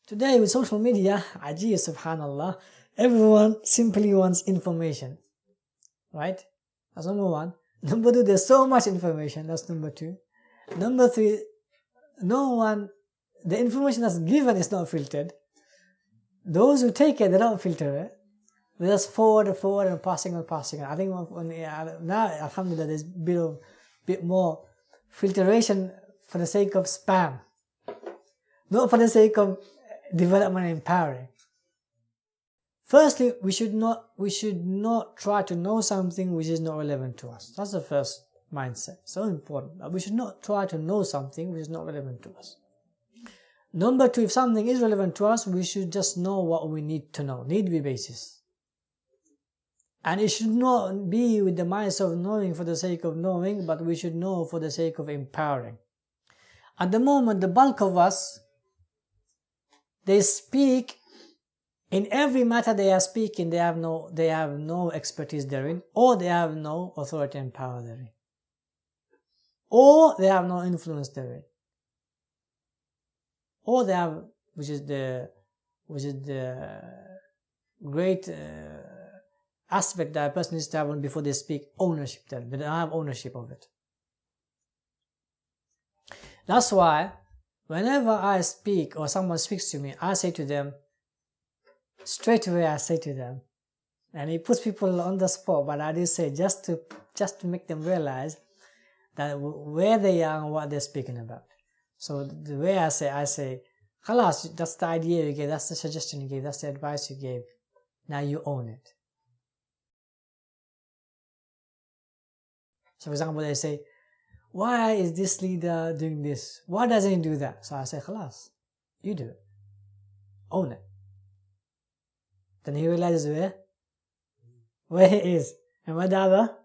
Today with social media, ajee, subhanallah, everyone simply wants information, right? That's number one. Number two, there's so much information. That's number two. Number three, the information that's given is not filtered. Those who take it, they don't filter it. They just forward and passing on. I think now, alhamdulillah, there's a bit more filtration for the sake of spam, not for the sake of development and empowering. Firstly, we should not try to know something which is not relevant to us. That's the first mindset. So important. We should not try to know something which is not relevant to us. Number two, if something is relevant to us, we should just know what we need to know, need-be basis. And it should not be with the mindset of knowing for the sake of knowing, but we should know for the sake of empowering. At the moment, the bulk of us, they speak in every matter they are speaking, they have no expertise therein, or they have no authority and power therein, or they have no influence therein, or they have, which is the great aspect that a person needs to have before they speak, ownership. Then they don't have ownership of it. That's why whenever I speak or someone speaks to me, I say to them, straight away I say to them, and it puts people on the spot, but I do say just to make them realize that where they are and what they're speaking about. So the way I say, khalas, that's the idea you gave, that's the suggestion you gave, that's the advice you gave. Now you own it. So for example, they say, why is this leader doing this? Why doesn't he do that? So I say, khalas, you do it. Own it. Then he realizes where he is and where the other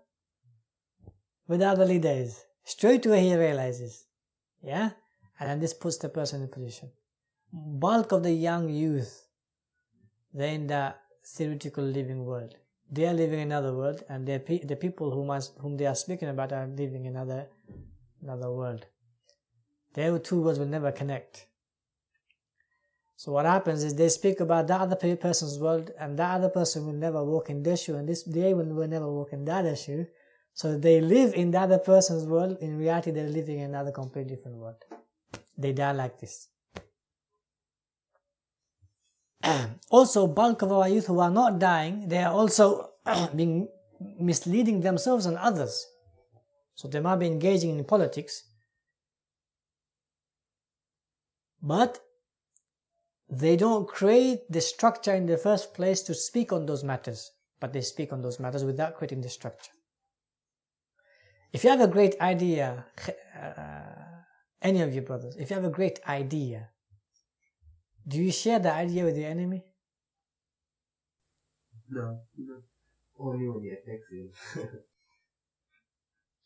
leader is. Straight away he realizes. Yeah? And then this puts the person in position. Bulk of the young youth, they're in the theoretical living world. They are living in another world, and the people whom they are speaking about are living in another world. Their two worlds will never connect. So what happens is they speak about that other person's world, and that other person will never walk in their shoe, and they will never walk in the other shoe. So they live in the other person's world. In reality, they're living in another completely different world. They die like this. Also, bulk of our youth who are not dying, they are also being misleading themselves and others. So they might be engaging in politics, but they don't create the structure in the first place to speak on those matters, but they speak on those matters without creating the structure. If you have a great idea, any of you brothers, if you have a great idea, do you share the idea with your enemy? No. Only when he attacks you.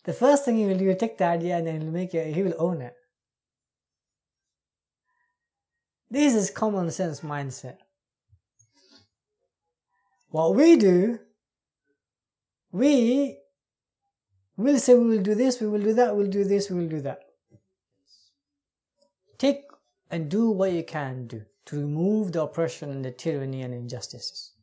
The first thing he will do, you take the idea and then he will own it. This is common sense mindset. What we do, we will say we will do this, we will do that, we'll do this, we will do that. Take and do what you can do to remove the oppression and the tyranny and injustices.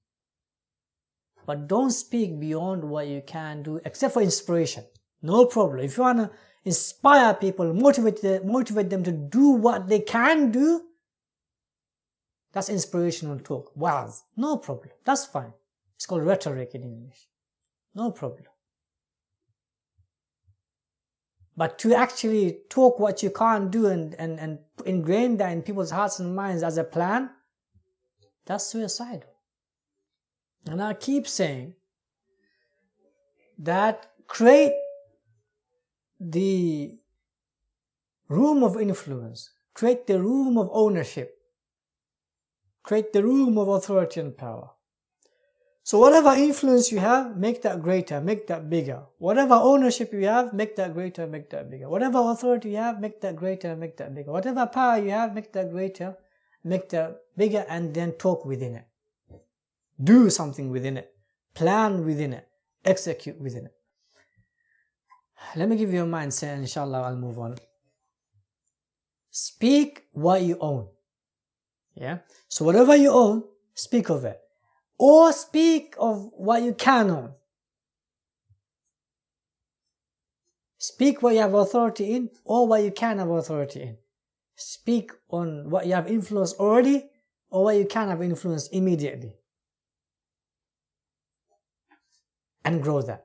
But don't speak beyond what you can do, except for inspiration. No problem. If you want to inspire people, motivate them to do what they can do, that's inspirational talk. Wow, no problem. That's fine. It's called rhetoric in English. No problem. But to actually talk what you can't do and ingrain that in people's hearts and minds as a plan, that's suicidal. And I keep saying that create the room of influence, create the room of ownership, create the room of authority and power. So whatever influence you have, make that greater, make that bigger. Whatever ownership you have, make that greater, make that bigger. Whatever authority you have, make that greater, make that bigger. Whatever power you have, make that greater, make that bigger, and then talk within it. Do something within it. Plan within it. Execute within it. Let me give you a mindset and inshallah I'll move on. Speak what you own. Yeah. So whatever you own, speak of it. Or speak of what you can own. Speak what you have authority in, or what you can have authority in. Speak on what you have influence already, or what you can have influence immediately. And grow that.